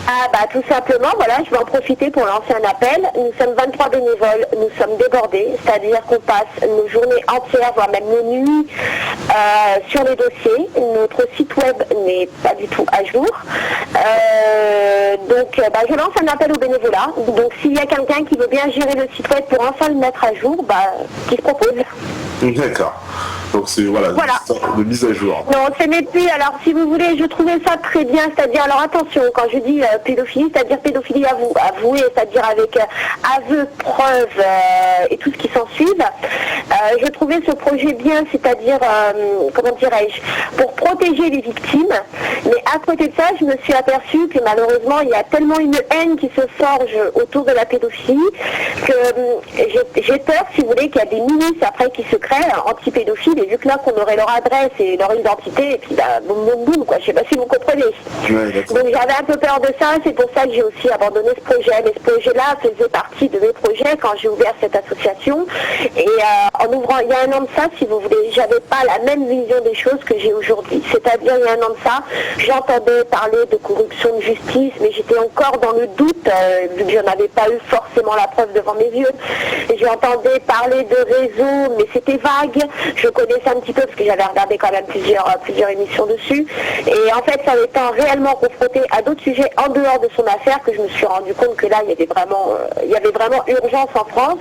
Ah bah tout simplement, voilà, je vais en profiter pour lancer un appel. Nous sommes 23 bénévoles, nous sommes débordés, c'est-à-dire qu'on passe nos journées entières, voire même nos nuits sur les dossiers. Notre site web n'est pas du tout à jour. Je lance un appel au bénévolat. Donc s'il y a quelqu'un qui veut bien gérer le site web pour enfin le mettre à jour, qui se propose. D'accord. Donc c'est voilà. De mise à jour. Non, ce n'est plus. Alors si vous voulez, je trouvais ça très bien, c'est-à-dire, alors attention, quand je dis pédophilie, c'est-à-dire pédophilie avouée, c'est-à-dire avec aveu, preuve et tout ce qui s'ensuit. Je trouvais ce projet bien, c'est-à-dire, comment dirais-je, pour protéger les victimes. Mais à côté de ça, je me suis aperçue que malheureusement, il y a tellement une haine qui se forge autour de la pédophilie que j'ai peur, si vous voulez, qu'il y a des milices après qui se créent anti-pédophiles, et vu que là qu'on aurait leur adresse et leur identité, et puis boum boum boum, quoi, je sais pas si vous comprenez. Ouais, donc j'avais un peu peur de ça, c'est pour ça que j'ai aussi abandonné ce projet. Mais ce projet-là faisait partie de mes projets quand j'ai ouvert cette association. Et en ouvrant, il y a un an de ça, si vous voulez, j'avais pas la même vision des choses que j'ai aujourd'hui. C'est-à-dire, il y a un an de ça, j'entendais parler de corruption de justice, mais j'étais encore dans le doute, vu que je n'avais pas eu forcément la preuve devant mes yeux. Et j'entendais parler de réseaux, mais c'était vague. Je connaissais un petit peu parce que j'avais regardé quand même plusieurs émissions dessus. Et en fait, ça m'étant réellement confronté à d'autres sujets en dehors de son affaire, que je me suis rendu compte que là, il y avait vraiment urgence en France,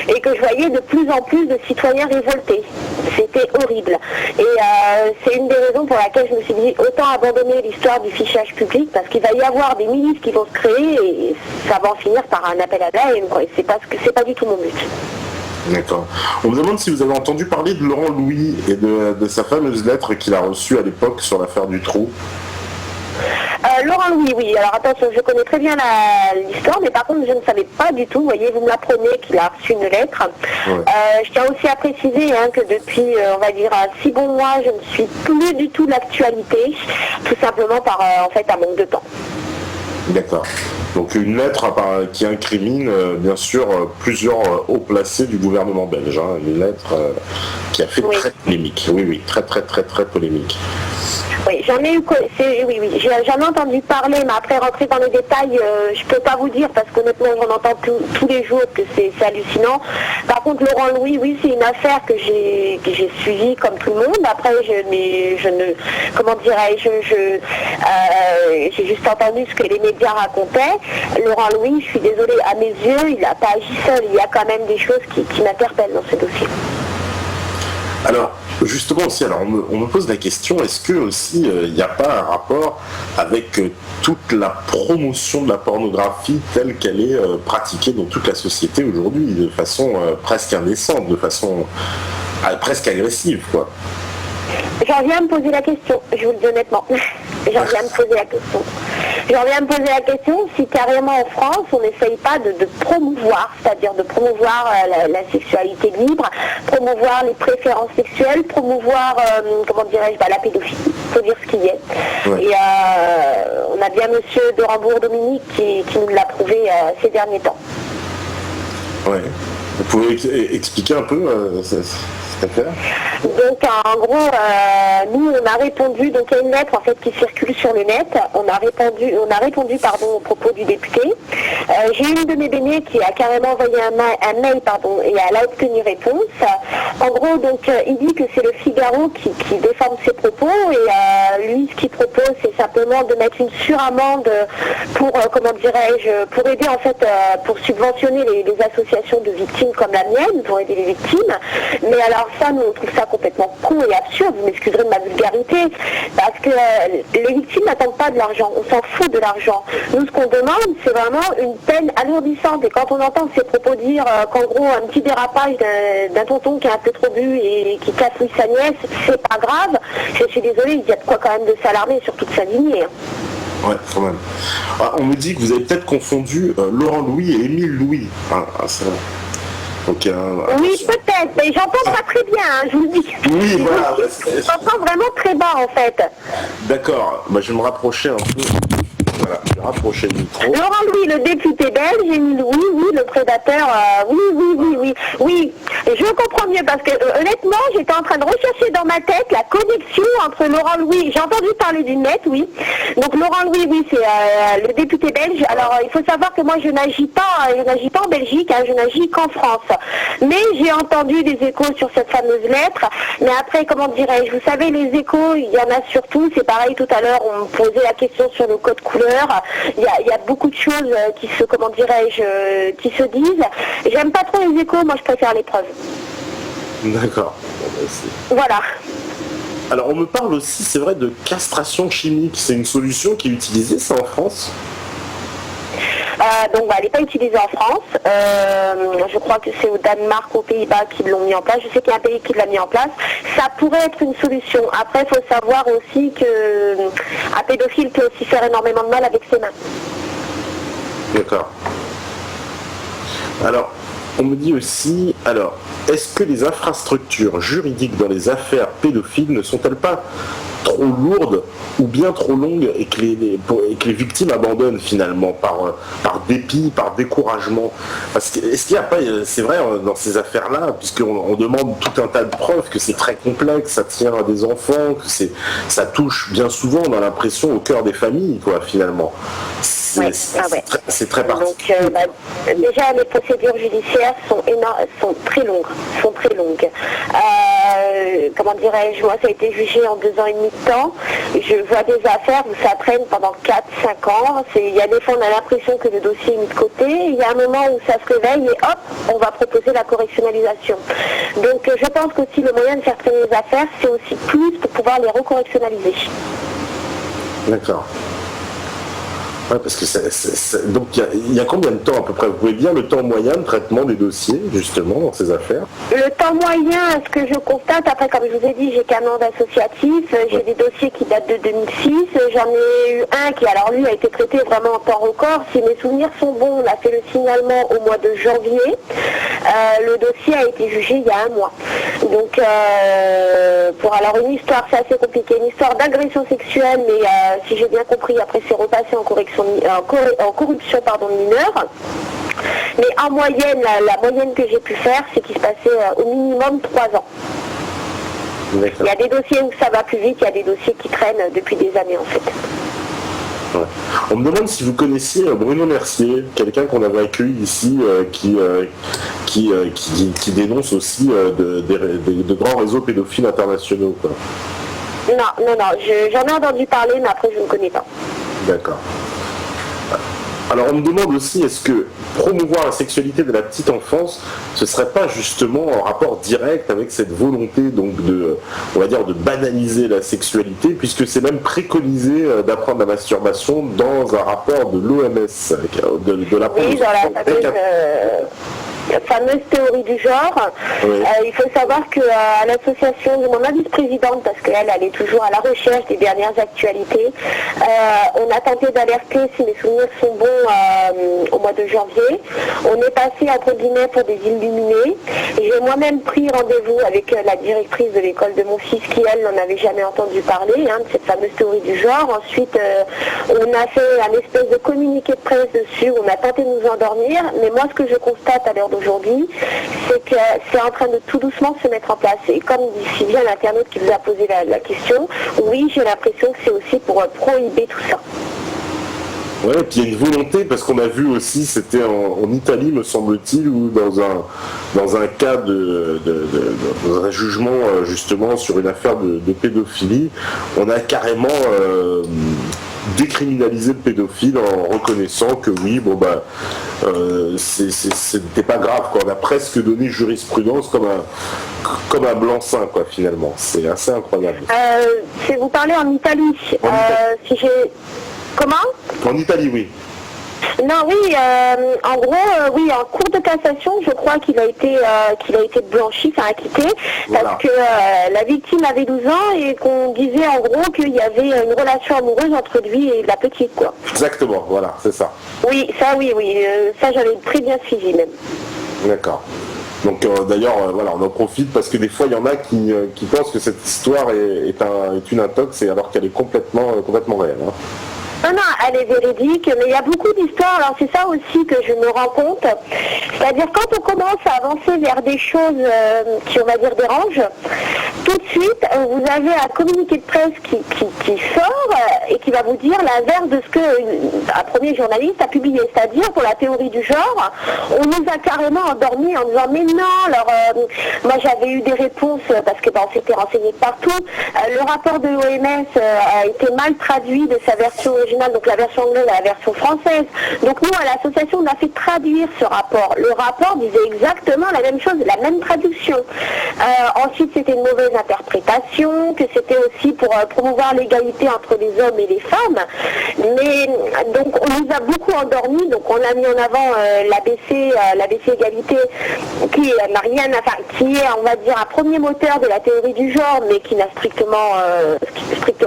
et que je voyais de plus en plus de citoyens révoltés. C'était horrible. Et c'est une des raisons pour laquelle je me suis dit autant abandonner l'histoire du fichage public, parce qu'il va y avoir des milices qui vont se créer et ça va en finir par un appel à la haine. C'est pas du tout mon but. D'accord. On me demande si vous avez entendu parler de Laurent Louis et de sa fameuse lettre qu'il a reçue à l'époque sur l'affaire du trou. Laurent Louis, oui. Alors attention, je connais très bien l'histoire, mais par contre, je ne savais pas du tout. Vous voyez, vous me l'apprenez qu'il a reçu une lettre. Ouais. Je tiens aussi à préciser que depuis, on va dire, 6 bons mois, je ne suis plus du tout de l'actualité, tout simplement par, un manque de temps. D'accord. Donc une lettre qui incrimine bien sûr plusieurs hauts placés du gouvernement belge. Une lettre qui a fait très polémique. Oui, très polémique. Oui, j'en ai eu, j'en ai entendu parler, mais après rentrer dans les détails, je peux pas vous dire parce qu'honnêtement j'en entends tous les jours que c'est hallucinant. Par contre, Laurent Louis, oui, c'est une affaire que j'ai suivie comme tout le monde. Après, j'ai juste entendu ce que les médias racontaient. Laurent Louis, je suis désolée, à mes yeux, il n'a pas agi seul. Il y a quand même des choses qui m'interpellent dans ce dossier. Alors, justement aussi, on me pose la question, est-ce que aussi il n'y a pas un rapport avec toute la promotion de la pornographie telle qu'elle est pratiquée dans toute la société aujourd'hui, de façon presque indécente, de façon presque agressive, quoi. J'en viens à me poser la question, je vous le dis honnêtement. J'en viens à me poser la question si carrément en France on n'essaye pas de promouvoir, c'est-à-dire de promouvoir la sexualité libre, promouvoir les préférences sexuelles, promouvoir, la pédophilie, il faut dire ce qu'il y est. Ouais. Et on a bien monsieur de Rambourg-Dominique qui nous l'a prouvé ces derniers temps. Ouais. Vous pouvez expliquer un peu cette affaire ? Donc en gros, nous on a répondu, donc il y a une lettre en fait qui circule sur le net, on a répondu aux propos du député. J'ai une de mes bénées qui a carrément envoyé un mail et elle a obtenu réponse. En gros, donc il dit que c'est le Figaro qui déforme ses propos et lui ce qu'il propose c'est simplement de mettre une suramende pour pour aider en fait pour subventionner les associations de victimes comme la mienne, pour aider les victimes. Mais alors ça, nous on trouve ça complètement con et absurde, vous m'excuserez de ma vulgarité, parce que les victimes n'attendent pas de l'argent, on s'en fout de l'argent. Nous ce qu'on demande c'est vraiment une peine alourdissante, et quand on entend ces propos dire qu'en gros un petit dérapage d'un tonton qui a un peu trop bu et qui cafouille sa nièce, c'est pas grave, je suis désolée, il y a de quoi quand même de s'alarmer sur toute sa lignée. Ouais, quand même. On me dit que vous avez peut-être confondu Laurent Louis et Émile Louis. C'est vrai. Okay, oui, peut-être, mais j'entends pas très bien, je vous le dis. Oui, voilà. J'entends vraiment très bas, en fait. D'accord, je vais me rapprocher un peu. Voilà, je vais rapprocher le micro. Laurent Louis, le député belge, Émile Louis, oui, le prédateur, oui. Je comprends mieux parce que honnêtement, j'étais en train de rechercher dans ma tête la connexion entre Laurent Louis. J'ai entendu parler du net, oui. Donc Laurent Louis, oui, c'est le député belge. Alors il faut savoir que moi je n'agis pas en Belgique, hein, je n'agis qu'en France. Mais j'ai entendu des échos sur cette fameuse lettre. Mais après, comment dirais-je, vous savez, les échos, il y en a surtout. C'est pareil, tout à l'heure, on me posait la question sur le code couleur. Il y a beaucoup de choses qui se, comment dirais-je, qui se disent. J'aime pas trop les échos, moi je préfère les preuves. D'accord. Voilà. Alors on me parle aussi, c'est vrai, de castration chimique. C'est une solution qui est utilisée, ça, en France ? Donc elle n'est pas utilisée en France. Je crois que c'est au Danemark, aux Pays-Bas qui l'ont mis en place. Je sais qu'il y a un pays qui l'a mis en place. Ça pourrait être une solution. Après, il faut savoir aussi qu'un pédophile peut aussi faire énormément de mal avec ses mains. D'accord. Alors, on me dit aussi, est-ce que les infrastructures juridiques dans les affaires pédophiles ne sont-elles pas trop lourdes ou bien trop longues et que les victimes abandonnent finalement par dépit, par découragement? Parce que est-ce qu'il n'y a pas, c'est vrai dans ces affaires-là, puisqu'on demande tout un tas de preuves, que c'est très complexe, ça tient à des enfants, que ça touche bien souvent, on a l'impression, au cœur des familles, quoi, finalement. C'est très particulier. Donc déjà les procédures judiciaires sont très longues. Comment dirais-je, moi ça a été jugé en 2 ans et demi de temps. Je vois des affaires où ça traîne pendant 4-5 ans. Il y a des fois on a l'impression que le dossier est mis de côté. Il y a un moment où ça se réveille et hop, on va proposer la correctionnalisation. Donc je pense qu'aussi le moyen de faire traîner les affaires, c'est aussi plus pour pouvoir les recorrectionnaliser. D'accord. Ouais, parce que donc il y a combien de temps à peu près? Vous pouvez dire le temps moyen de traitement des dossiers, justement, dans ces affaires? Le temps moyen, ce que je constate, après, comme je vous ai dit, j'ai qu'un an d'associatif, j'ai des dossiers qui datent de 2006, j'en ai eu un qui, alors lui, a été traité vraiment en temps record. Si mes souvenirs sont bons, on a fait le signalement au mois de janvier. Le dossier a été jugé il y a 1 mois. Donc, alors une histoire, c'est assez compliqué, une histoire d'agression sexuelle, mais si j'ai bien compris, après c'est repassé en corruption de mineurs. Mais en moyenne, la moyenne que j'ai pu faire, c'est qu'il se passait au minimum 3 ans. D'accord. Il y a des dossiers où ça va plus vite, il y a des dossiers qui traînent depuis des années en fait. Ouais. On me demande si vous connaissiez Bruno Mercier, quelqu'un qu'on avait accueilli ici, qui dénonce aussi de grands réseaux pédophiles internationaux, quoi. Non, j'en ai entendu parler, mais après je ne connais pas. D'accord. Alors on me demande aussi, est-ce que promouvoir la sexualité de la petite enfance, ce serait pas justement en rapport direct avec cette volonté donc de banaliser la sexualité, puisque c'est même préconisé d'apprendre la masturbation dans un rapport de l'OMS, de la fameuse théorie du genre. Oui. Il faut savoir qu'à l'association de mon vice-présidente, parce qu'elle est toujours à la recherche des dernières actualités, on a tenté d'alerter, si mes souvenirs sont bons, au mois de janvier. On est passé entre guillemets pour des illuminés. J'ai moi-même pris rendez-vous avec la directrice de l'école de mon fils qui, elle, n'en avait jamais entendu parler, de cette fameuse théorie du genre. Ensuite, on a fait un espèce de communiqué de presse dessus, on a tenté de nous endormir, mais moi ce que je constate à l'heure d'aujourd'hui, c'est que c'est en train de tout doucement se mettre en place. Et comme dit si bien l'internaute qui vous a posé la question, oui, j'ai l'impression que c'est aussi pour prohiber tout ça. Ouais, et puis il y a une volonté, parce qu'on a vu aussi, c'était en Italie, me semble-t-il, ou dans un cas dans un jugement justement sur une affaire de pédophilie, on a carrément décriminaliser le pédophile en reconnaissant que oui, c'était pas grave, quoi. On a presque donné jurisprudence comme un blanc-seing, quoi, finalement. C'est assez incroyable. Si vous parlez en Italie, si j'ai... Comment? En Italie, oui. Non, oui, en gros, oui, en cours de cassation, je crois qu'il a été blanchi, enfin acquitté, parce que la victime avait 12 ans et qu'on disait en gros qu'il y avait une relation amoureuse entre lui et la petite, quoi. Exactement, voilà, c'est ça. Oui, ça j'avais très bien suivi même. D'accord. Donc d'ailleurs, on en profite parce que des fois il y en a qui pensent que cette histoire est une intox, alors qu'elle est complètement réelle. Hein. Non, non, elle est véridique, mais il y a beaucoup d'histoires, alors c'est ça aussi que je me rends compte. C'est-à-dire quand on commence à avancer vers des choses qui, on va dire, dérangent, tout de suite, vous avez un communiqué de presse qui sort et qui va vous dire l'inverse de ce qu'un premier journaliste a publié. C'est-à-dire, pour la théorie du genre, on nous a carrément endormis en disant mais non, alors moi j'avais eu des réponses parce que on s'était renseigné partout. Le rapport de l'OMS a été mal traduit de sa version originale, donc la version anglaise à la version française. Donc nous, à l'association, on a fait traduire ce rapport. Le rapport disait exactement la même chose, la même traduction. Ensuite, c'était une mauvaise interprétation, que c'était aussi pour promouvoir l'égalité entre les hommes et les femmes. Mais donc on nous a beaucoup endormis, donc on a mis en avant l'ABC Égalité, qui n'a rien, enfin qui est, on va dire, un premier moteur de la théorie du genre, mais qui n'a strictement,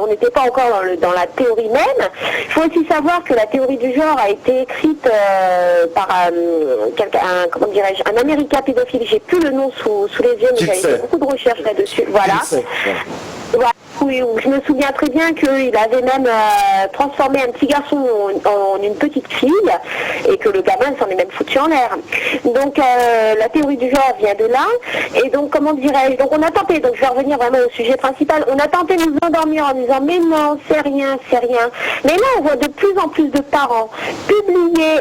on n'était pas encore dans la théorie même. Il faut aussi savoir que la théorie du genre a été écrite par un Américain pédophile. J'ai plus le nom sous les yeux, mais j'avais fait beaucoup de recherches là-dessus. Voilà. Voilà. Oui, je me souviens très bien qu'il avait même transformé un petit garçon en une petite fille et que le gamin s'en est même foutu en l'air. Donc la théorie du genre vient de là. Et donc comment dirais-je, donc on a tenté, donc je vais revenir vraiment au sujet principal, on a tenté de nous endormir en disant mais non, c'est rien, c'est rien. Mais là on voit de plus en plus de parents publier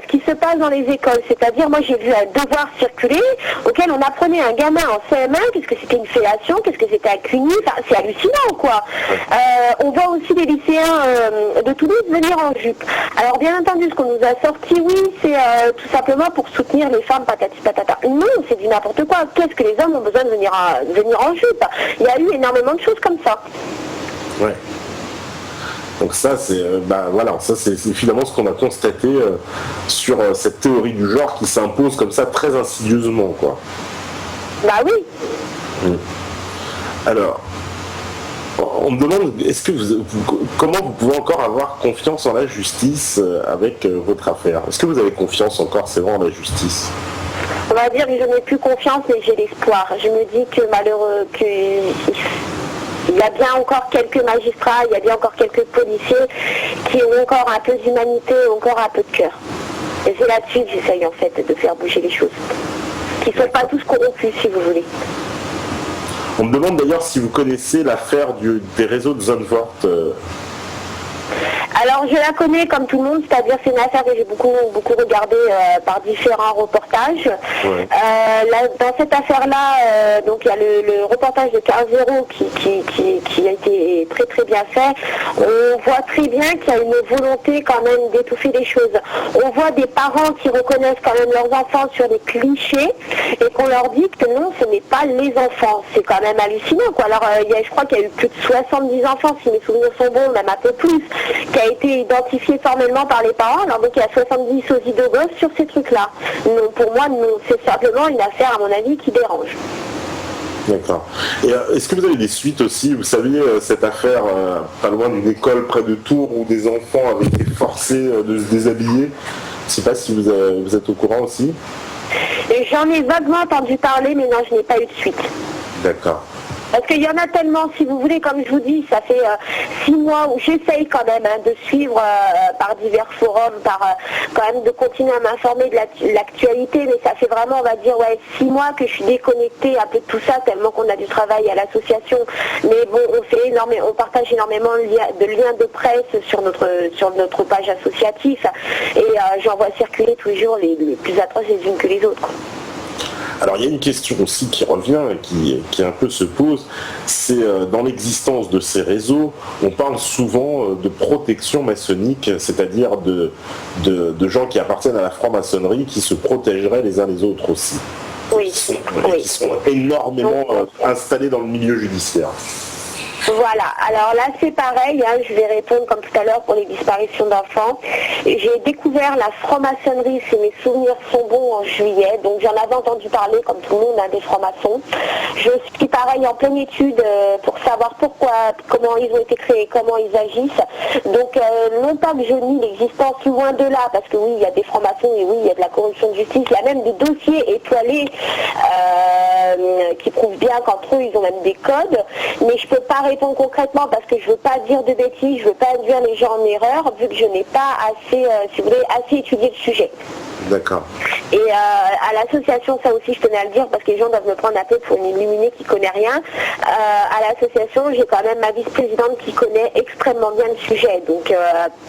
ce qui se passe dans les écoles. C'est-à-dire, moi j'ai vu un devoir circuler auquel on apprenait à un gamin en CM1 qu'est-ce que c'était une fellation, qu'est-ce que c'était un cuni, enfin, c'est hallucinant quoi. On voit aussi les lycéens de Toulouse venir en jupe. Alors bien entendu, ce qu'on nous a sorti, oui, c'est tout simplement pour soutenir les femmes, patati patata. Non, c'est du n'importe quoi. Qu'est-ce que les hommes ont besoin de venir en jupe? Il y a eu énormément de choses comme ça. Ouais. Donc ça, c'est voilà, ça c'est finalement ce qu'on a constaté sur cette théorie du genre qui s'impose comme ça très insidieusement, quoi. Bah oui. Alors, on me demande, est-ce que comment vous pouvez encore avoir confiance en la justice avec votre affaire? Est-ce que vous avez confiance encore, c'est vrai, en la justice? On va dire que je n'ai plus confiance, mais j'ai l'espoir. Je me dis que malheureux, il y a bien encore quelques magistrats, il y a bien encore quelques policiers qui ont encore un peu d'humanité, encore un peu de cœur. Et c'est là-dessus que j'essaye en fait de faire bouger les choses. Qui ne sont pas tous corrompus, si vous voulez. On me demande d'ailleurs si vous connaissez l'affaire des réseaux de Zandvoort. Alors je la connais comme tout le monde, c'est-à-dire c'est une affaire que j'ai beaucoup regardée par différents reportages. Ouais. Dans cette affaire-là, donc il y a le reportage de 15-0 qui a été très très bien fait. On voit très bien qu'il y a une volonté quand même d'étouffer les choses. On voit des parents qui reconnaissent quand même leurs enfants sur des clichés et qu'on leur dit que non, ce n'est pas les enfants. C'est quand même hallucinant, quoi. Alors je crois qu'il y a eu plus de 70 enfants, si mes souvenirs sont bons, même un peu plus, qui a été identifié formellement par les parents. Alors donc il y a 70 osidogos sur ces trucs-là. Non, pour moi, non, c'est simplement une affaire, à mon avis, qui dérange. D'accord. Et est-ce que vous avez des suites aussi? Vous savez, cette affaire pas loin d'une école près de Tours où des enfants avaient été forcés de se déshabiller. Je ne sais pas si vous êtes au courant aussi. Et j'en ai vaguement entendu parler, mais non, je n'ai pas eu de suite. D'accord. Parce qu'il y en a tellement, si vous voulez, comme je vous dis, ça fait 6 mois où j'essaye quand même de suivre par divers forums, quand même de continuer à m'informer de l'actualité, mais ça fait vraiment, on va dire, 6 mois que je suis déconnectée un peu de tout ça, tellement qu'on a du travail à l'association. Mais bon, on partage énormément de liens de presse sur notre page associative, et j'en vois circuler tous les jours les plus atroces les unes que les autres, quoi. Alors il y a une question aussi qui revient et qui un peu se pose, c'est dans l'existence de ces réseaux, on parle souvent de protection maçonnique, c'est-à-dire de gens qui appartiennent à la franc-maçonnerie qui se protégeraient les uns les autres aussi. Oui. Qui sont énormément installés dans le milieu judiciaire. Voilà, alors là c'est pareil, je vais répondre comme tout à l'heure pour les disparitions d'enfants. J'ai découvert la franc-maçonnerie, si mes souvenirs sont bons, en juillet, donc j'en avais entendu parler comme tout le monde des francs-maçons. Je suis pareil en pleine étude pour savoir comment ils ont été créés, comment ils agissent. Donc non pas que je nie l'existence, loin de là, parce que oui, il y a des francs-maçons et oui, il y a de la corruption de justice, il y a même des dossiers étoilés qui prouvent bien qu'entre eux ils ont même des codes, mais je peux pas répondre concrètement parce que je veux pas dire de bêtises, je veux pas induire les gens en erreur, vu que je n'ai pas assez, si vous voulez, assez étudié le sujet. D'accord. Et à l'association, ça aussi je tenais à le dire parce que les gens doivent me prendre un peu pour une illuminée qui connaît rien. À l'association, j'ai quand même ma vice-présidente qui connaît extrêmement bien le sujet. Donc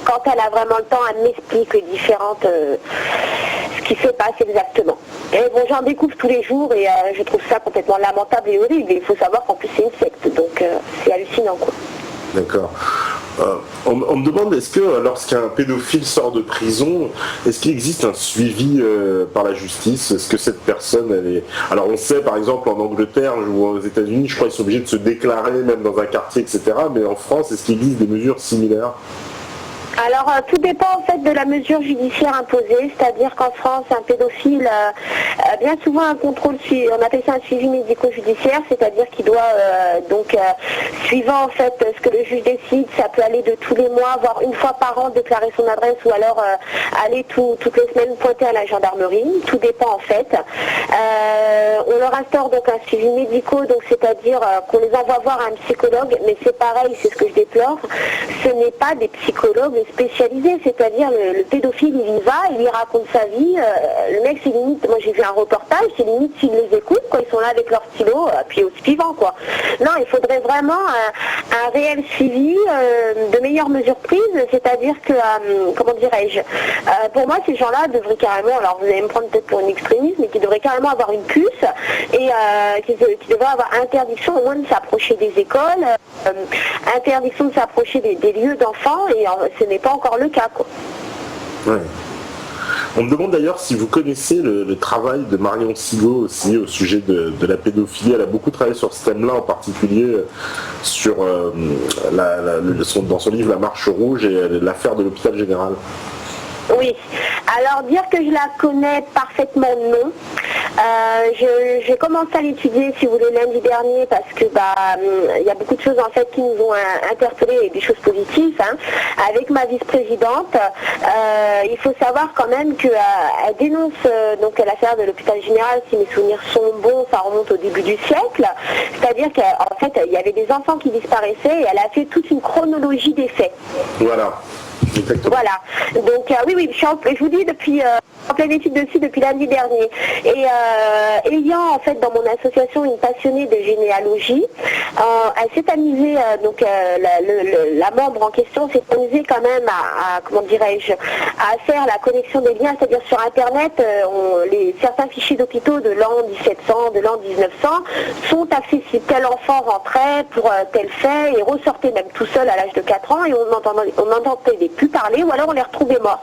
quand elle a vraiment le temps, elle m'explique les différentes ce qui se passe exactement. Et bon, j'en découvre tous les jours et je trouve ça complètement lamentable et horrible. Et il faut savoir qu'en plus c'est une secte, donc c'est hallucinant quoi. D'accord. On me demande, est-ce que lorsqu'un pédophile sort de prison, est-ce qu'il existe un suivi par la justice? Est-ce que cette personne, elle est... Alors on sait par exemple en Angleterre ou aux États-Unis, je crois qu'ils sont obligés de se déclarer même dans un quartier, etc. Mais en France, est-ce qu'il existe des mesures similaires? Alors tout dépend en fait de la mesure judiciaire imposée, c'est-à-dire qu'en France un pédophile bien souvent un contrôle, on appelle ça un suivi médico-judiciaire, c'est-à-dire qu'il doit suivant en fait ce que le juge décide, ça peut aller de tous les mois, voire une fois par an déclarer son adresse ou alors aller toutes les semaines pointer à la gendarmerie, tout dépend en fait. On leur instaure donc un suivi médico, donc c'est-à-dire qu'on les envoie voir un psychologue, mais c'est pareil, c'est ce que je déplore, ce n'est pas des psychologues spécialisé, c'est-à-dire le pédophile il y va, il lui raconte sa vie, le mec c'est limite, moi j'ai vu un reportage, c'est limite s'il les écoute, quoi, ils sont là avec leur stylo, puis au suivant quoi. Non, il faudrait vraiment un réel suivi, de meilleures mesures prises, c'est-à-dire que, comment dirais-je, pour moi ces gens-là devraient carrément, alors vous allez me prendre peut-être pour une extrémiste, mais qui devraient carrément avoir une puce et qui devraient avoir interdiction au moins de s'approcher des écoles, interdiction de s'approcher des lieux d'enfants et ce n'est pas encore le cas quoi. Ouais. On me demande d'ailleurs si vous connaissez le travail de Marion Sigaud aussi au sujet de la pédophilie. Elle a beaucoup travaillé sur ce thème-là, en particulier sur dans son livre La Marche Rouge et l'affaire de l'hôpital général. Oui, alors dire que je la connais parfaitement, non. J'ai commencé à l'étudier, si vous voulez, lundi dernier, parce que il y a beaucoup de choses en fait qui nous ont interpellés et des choses positives. Hein. Avec ma vice-présidente, il faut savoir quand même qu'elle dénonce donc l'affaire de l'hôpital général, si mes souvenirs sont bons, ça remonte au début du siècle. C'est-à-dire qu'en fait, il y avait des enfants qui disparaissaient et elle a fait toute une chronologie des faits. Voilà. Exactement. Voilà, donc oui, je vous dis depuis en pleine étude dessus depuis lundi dernier. Et ayant en fait dans mon association une passionnée de généalogie, elle s'est amusée, la membre en question s'est amusée quand même à comment dirais-je, à faire la connexion des liens, c'est-à-dire sur internet, certains fichiers d'hôpitaux de l'an 1700, de l'an 1900 sont accessibles. Tel enfant rentrait pour tel fait et ressortait même tout seul à l'âge de 4 ans et on n'entendait plus parler ou alors on les retrouvait morts.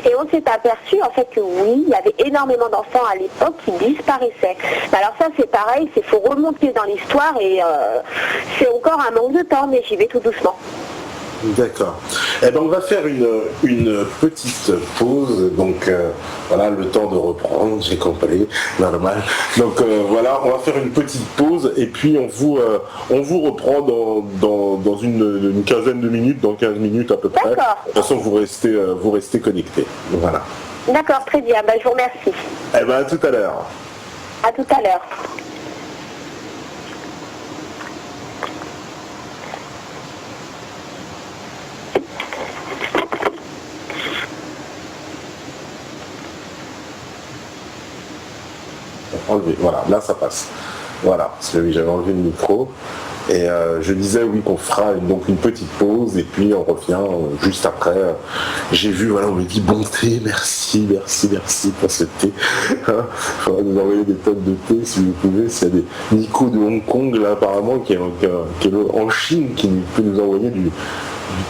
Et on s'est aperçu en fait que oui, il y avait énormément d'enfants à l'époque qui disparaissaient. Alors ça c'est pareil, il faut remonter dans l'histoire et c'est encore un manque de temps, mais j'y vais tout doucement. D'accord. Eh ben on va faire une petite pause, donc voilà, le temps de reprendre, j'ai compris, normal. Donc voilà, on va faire une petite pause et puis on vous reprend dans une quinzaine de minutes, dans 15 minutes à peu près. D'accord. De toute façon, vous restez connectés. Voilà. D'accord, très bien, je vous remercie. Eh ben à tout à l'heure. À tout à l'heure. Enlever, voilà, là ça passe. Voilà, parce que oui, j'avais enlevé le micro. Et je disais oui qu'on fera donc une petite pause et puis on revient juste après. J'ai vu, voilà, on me dit bon thé, merci pour ce thé. Il faudra nous envoyer des tonnes de thé si vous pouvez. S'il y a des Nico de Hong Kong là apparemment qui est en Chine qui peut nous envoyer du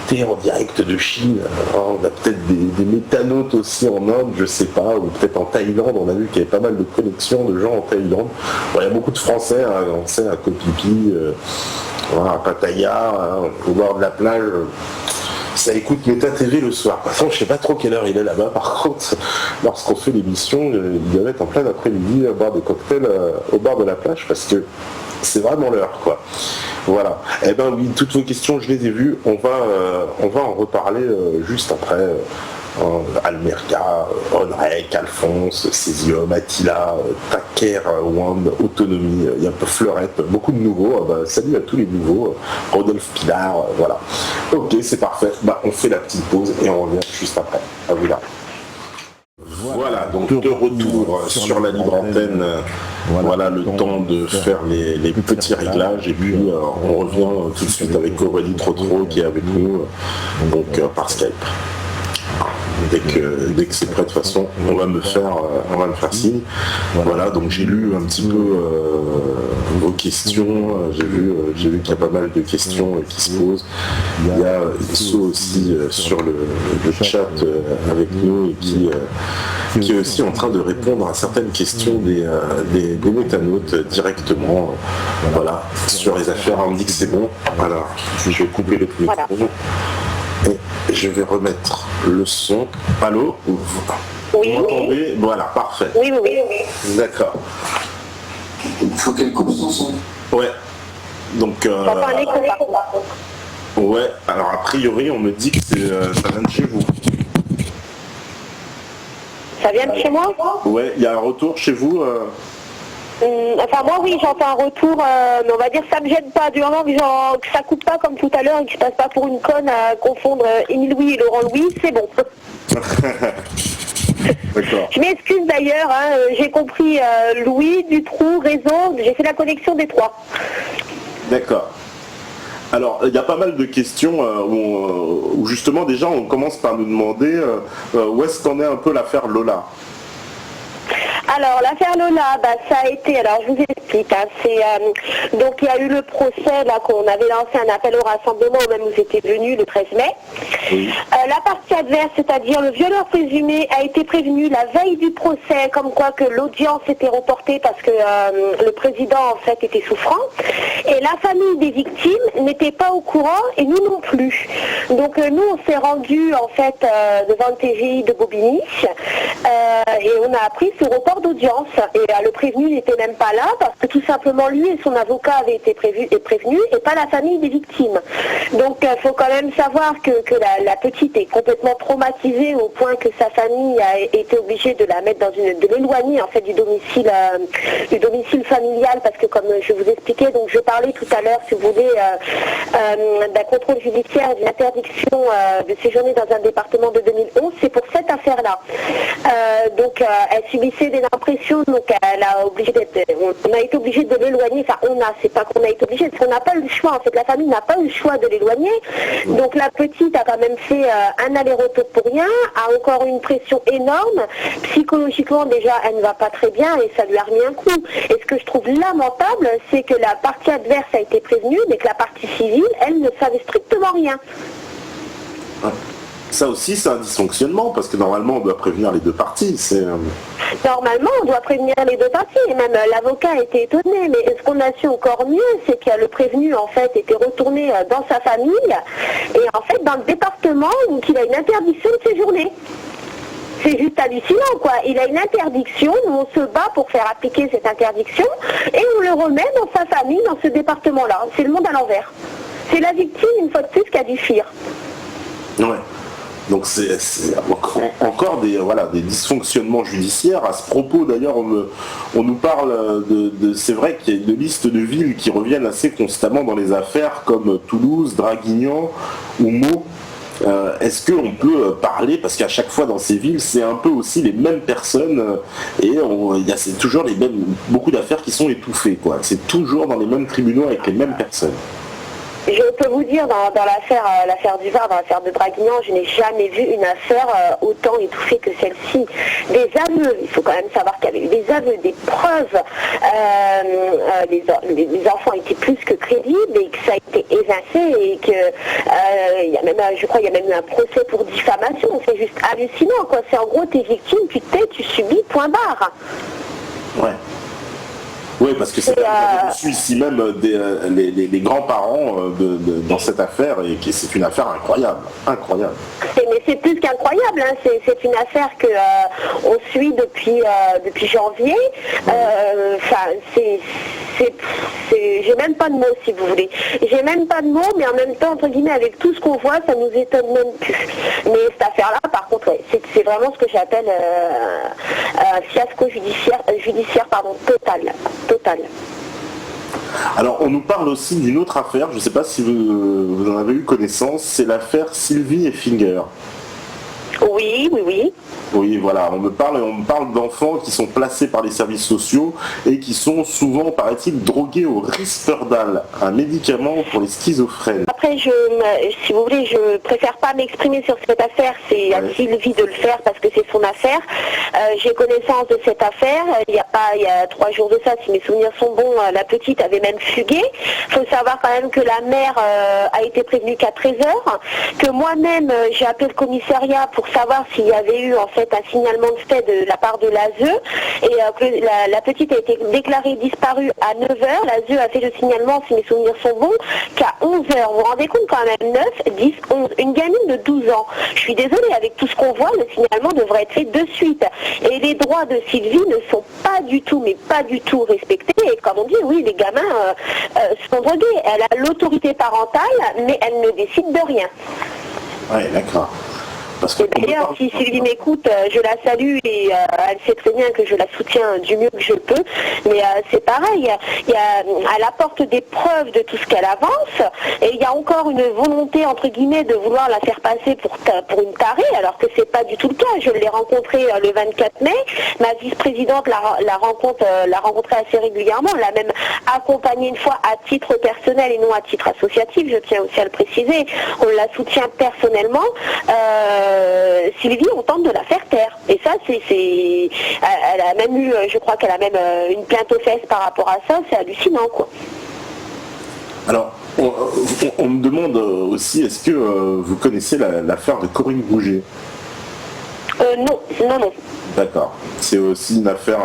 thé en direct de Chine. Alors, on a peut-être des métanautes aussi en Inde, je sais pas, ou peut-être en Thaïlande. On a vu qu'il y avait pas mal de connexions de gens en Thaïlande. Bon, il y a beaucoup de Français, hein, on sait, à Koh Phi Phi, à Pattaya, hein, au bord de la plage. Ça écoute Méta TV le soir. Par contre, je sais pas trop quelle heure il est là-bas. Par contre, lorsqu'on fait l'émission, il doit être en plein après-midi à boire des cocktails au bord de la plage parce que c'est vraiment l'heure, quoi. Voilà. Eh ben oui, toutes vos questions, je les ai vues. On va en reparler juste après Almeria, Onrek, Alphonse, Césium, Attila, Taker, Wand, Autonomie, il y a un peu Fleurette, beaucoup de nouveaux. Salut à tous les nouveaux, Rodolphe Pilar, voilà. Ok, c'est parfait. On fait la petite pause et on revient juste après. À vous là. Voilà, donc de retour sur la libre antenne, voilà le temps de faire les petits réglages et puis on revient tout de suite avec Aurélie Trotro qui est avec nous, donc par Skype. Dès que c'est prêt, de toute façon, on va me faire signe. Voilà, donc j'ai lu un petit peu vos questions, j'ai vu qu'il y a pas mal de questions qui se posent. Il y a Isso aussi sur le chat avec nous et qui est aussi en train de répondre à certaines questions des métanotes directement, voilà, sur les affaires. On me dit que c'est bon. Voilà, je vais couper le micro. Et je vais remettre le son. Allô? Oui. Vous m'entendez? Voilà, parfait. Oui. D'accord. Il faut qu'elle coupe son son. Ouais. Donc. Ouais, alors a priori, on me dit que ça vient de chez vous. Ça vient de chez moi? Ouais, il y a un retour chez vous Enfin moi oui j'entends un retour, mais on va dire ça me gêne pas du moment que ça coupe pas comme tout à l'heure et que je passe pas pour une conne à confondre Émile Louis et Laurent Louis, c'est bon. D'accord. Je m'excuse d'ailleurs, j'ai compris Louis, Dutroux, Réseau, j'ai fait la connexion des trois. D'accord. Alors, il y a pas mal de questions où justement déjà on commence par nous demander où est-ce qu'en est un peu l'affaire Lola. Alors l'affaire Lola, ça a été, alors je vous explique, donc il y a eu le procès là qu'on avait lancé un appel au rassemblement, même vous étiez venu le 13 mai. Oui. La partie adverse, c'est-à-dire le violeur présumé, a été prévenu la veille du procès, comme quoi que l'audience était reportée parce que le président en fait était souffrant. Et la famille des victimes n'était pas au courant et nous non plus. Donc nous on s'est rendu en fait devant le TGI de Bobigny et on a appris ce report d'audience et le prévenu n'était même pas là parce que tout simplement lui et son avocat avaient été prévenus et pas la famille des victimes. Donc il faut quand même savoir que la petite est complètement traumatisée au point que sa famille a été obligée de la mettre de l'éloigner en fait du domicile familial parce que comme je vous expliquais, donc je parlais tout à l'heure si vous voulez d'un contrôle judiciaire et d'une interdiction de séjourner dans un département de 2011, c'est pour cette affaire-là. Donc elle subissait des impressions, donc elle a on a été obligé de l'éloigner, c'est pas qu'on a été obligé, parce qu'on n'a pas eu le choix, en fait la famille n'a pas eu le choix de l'éloigner, donc la petite a quand même fait un aller-retour pour rien, a encore une pression énorme, psychologiquement déjà elle ne va pas très bien et ça lui a remis un coup. Et ce que je trouve lamentable, c'est que la partie adverse a été prévenue, mais que la partie civile, elle ne savait strictement rien. Ça aussi, c'est un dysfonctionnement, parce que normalement, on doit prévenir les deux parties. Normalement, on doit prévenir les deux parties, et même l'avocat a été étonné, mais ce qu'on a su encore mieux, c'est que le prévenu, en fait, était retourné dans sa famille, et en fait, dans le département, où il a une interdiction de séjourner. C'est juste hallucinant, quoi. Il a une interdiction, nous on se bat pour faire appliquer cette interdiction, et on le remet dans sa famille, dans ce département-là. C'est le monde à l'envers. C'est la victime, une fois de plus, qui a dû fuir. Ouais. Donc c'est encore des dysfonctionnements judiciaires. À ce propos, d'ailleurs, on nous parle c'est vrai qu'il y a une liste de villes qui reviennent assez constamment dans les affaires, comme Toulouse, Draguignan ou Meaux. Est-ce qu'on peut parler, parce qu'à chaque fois dans ces villes, c'est un peu aussi les mêmes personnes et c'est toujours beaucoup d'affaires qui sont étouffées, quoi. C'est toujours dans les mêmes tribunaux avec les mêmes personnes. Je peux vous dire, dans l'affaire du Var, dans l'affaire de Draguignan, je n'ai jamais vu une affaire autant étouffée que celle-ci. Des aveux, il faut quand même savoir qu'il y avait eu des aveux, des preuves. Les enfants étaient plus que crédibles et que ça a été évincé et que je crois qu'il y a même eu un procès pour diffamation. C'est juste hallucinant, quoi. C'est en gros, t'es victime, tu te tais, tu subis, point barre. Ouais. Oui, parce que c'est je suis ici même les grands-parents dans cette affaire et c'est une affaire incroyable. Mais c'est plus qu'incroyable, hein. C'est une affaire que on suit depuis janvier. J'ai même pas de mots si vous voulez. J'ai même pas de mots, mais en même temps, entre guillemets, avec tout ce qu'on voit, ça nous étonne même plus. Mais cette affaire-là, par contre, ouais, vraiment ce que j'appelle un fiasco judiciaire total. Alors, on nous parle aussi d'une autre affaire, je ne sais pas si vous en avez eu connaissance, c'est l'affaire Sylvie et Finger. Oui. Oui, voilà, on me parle d'enfants qui sont placés par les services sociaux et qui sont souvent, paraît-il, drogués au Risperdal, un médicament pour les schizophrènes. Après, si vous voulez, je préfère pas m'exprimer sur cette affaire, c'est à Sylvie de le faire parce que c'est son affaire. J'ai connaissance de cette affaire, il y a 3 jours de ça, si mes souvenirs sont bons, la petite avait même fugué. Il faut savoir quand même que la mère a été prévenue qu'à 13h, que moi-même j'ai appelé le commissariat pour savoir s'il y avait eu en fait un signalement de fait de la part de l'ASE et que la petite a été déclarée disparue à 9h. L'ASE a fait le signalement, si mes souvenirs sont bons, qu'à 11h. Vous vous rendez compte quand même, 9, 10, 11, une gamine de 12 ans. Je suis désolée, avec tout ce qu'on voit, le signalement devrait être fait de suite. Et les droits de Sylvie ne sont pas du tout, mais pas du tout respectés. Et comme on dit, oui, les gamins sont drogués. Elle a l'autorité parentale, mais elle ne décide de rien. Oui, d'accord. Et d'ailleurs, si Sylvie m'écoute, je la salue et elle sait très bien que je la soutiens du mieux que je peux. Mais c'est pareil, elle apporte des preuves de tout ce qu'elle avance et il y a encore une volonté, entre guillemets, de vouloir la faire passer pour une tarée, alors que c'est pas du tout le cas. Je l'ai rencontrée le 24 mai. Ma vice-présidente l'a rencontrée assez régulièrement. Elle l'a même accompagnée une fois à titre personnel et non à titre associatif. Je tiens aussi à le préciser. On la soutient personnellement. Sylvie, on tente de la faire taire. Et ça, elle a même eu, je crois qu'elle a même une plainte aux fesses par rapport à ça. C'est hallucinant, quoi. Alors, on me demande aussi, est-ce que vous connaissez l'affaire de Corinne Rouget ? Non. D'accord. C'est aussi une affaire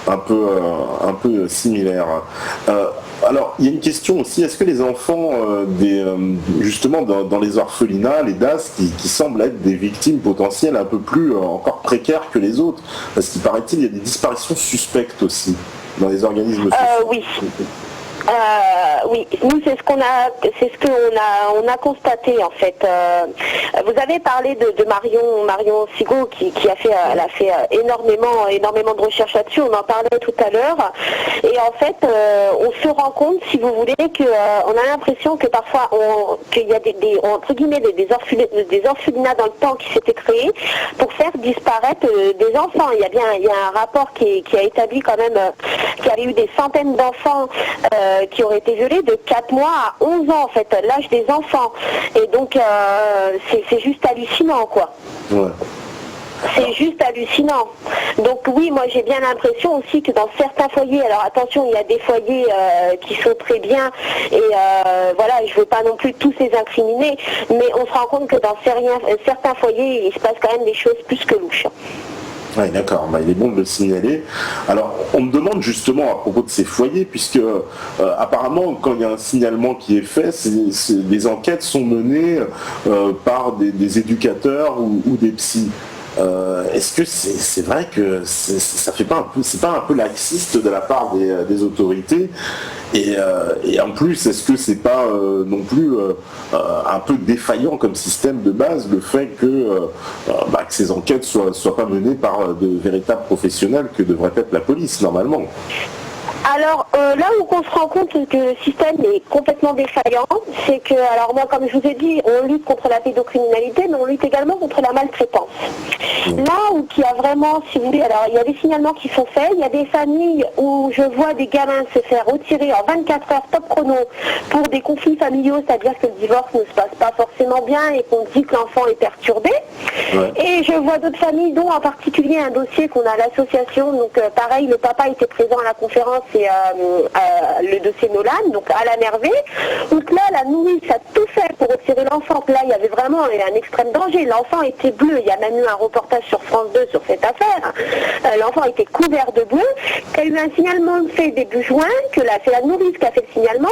un peu similaire. Alors, il y a une question aussi, est-ce que les enfants, justement dans les orphelinats, les DAS, qui semblent être des victimes potentielles un peu plus encore précaires que les autres, parce qu'il paraît-il, il y a des disparitions suspectes aussi dans les organismes sociaux. Oui. Oui, nous c'est ce qu'on a constaté en fait. Vous avez parlé de Marion Sigaud qui a fait énormément de recherches là-dessus. On en parlait tout à l'heure. Et en fait, on se rend compte, si vous voulez, que on a l'impression que parfois qu'il y a entre guillemets des orphelinats dans le temps qui s'étaient créés pour faire disparaître des enfants. Il y a un rapport qui a établi quand même qu'il y avait eu des centaines d'enfants qui auraient été violés de 4 mois à 11 ans, en fait, l'âge des enfants. Et donc, c'est juste hallucinant, quoi. Ouais. C'est juste hallucinant. Donc oui, moi j'ai bien l'impression aussi que dans certains foyers, alors attention, il y a des foyers qui sont très bien et voilà, je ne veux pas non plus tous les incriminer, mais on se rend compte que dans certains foyers, il se passe quand même des choses plus que louches. Oui, d'accord, il est bon de le signaler. Alors, on me demande justement à propos de ces foyers, puisque apparemment, quand il y a un signalement qui est fait, les enquêtes sont menées par des éducateurs ou des psys. Est-ce que c'est vrai que c'est pas un peu laxiste de la part des autorités et en plus, est-ce que c'est pas non plus un peu défaillant comme système de base, le fait que ces enquêtes soient pas menées par de véritables professionnels que devrait être la police normalement? Alors là où on se rend compte que le système est complètement défaillant, c'est que, alors moi comme je vous ai dit, on lutte contre la pédocriminalité, mais on lutte également contre la maltraitance. Là où il y a vraiment, si vous voulez, alors il y a des signalements qui sont faits, il y a des familles où je vois des gamins se faire retirer en 24 heures top chrono pour des conflits familiaux, c'est-à-dire que le divorce ne se passe pas forcément bien et qu'on dit que l'enfant est perturbé. Ouais. Et je vois d'autres familles, dont en particulier un dossier qu'on a à l'association, donc pareil, le papa était présent à la conférence et le dossier Nolan, donc à la Merveille, où là la nourrice a tout fait pour retirer l'enfant. Là il y avait vraiment un extrême danger, l'enfant était bleu, il y a même eu un reportage sur France 2 sur cette affaire, l'enfant était couvert de bleu, il y a eu un signalement fait début juin, c'est la nourrice qui a fait le signalement,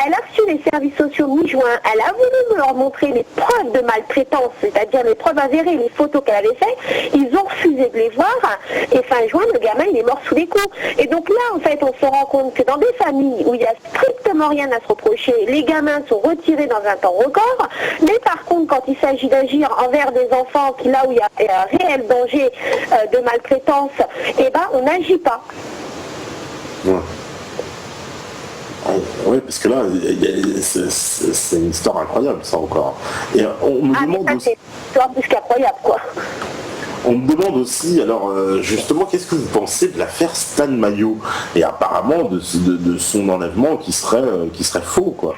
elle a reçu les services sociaux mi-juin, elle a voulu leur montrer les preuves de maltraitance, c'est-à-dire les preuves avérées, les photos qu'elle avait faites, ils ont refusé de les voir, et fin juin le gamin il est mort sous les coups. Et donc là en fait on se rend compte que dans des familles où il n'y a strictement rien à se reprocher, les gamins sont retirés dans un temps record, mais par contre quand il s'agit d'agir envers des enfants là où il y a un réel danger de maltraitance, eh ben on n'agit pas. Ouais. Oui, parce que là, c'est une histoire incroyable, ça encore. Et on me demande aussi... C'est une histoire plus qu'incroyable, quoi. On me demande aussi, alors justement, qu'est-ce que vous pensez de l'affaire Stan Mayo et apparemment de son enlèvement qui serait faux, quoi.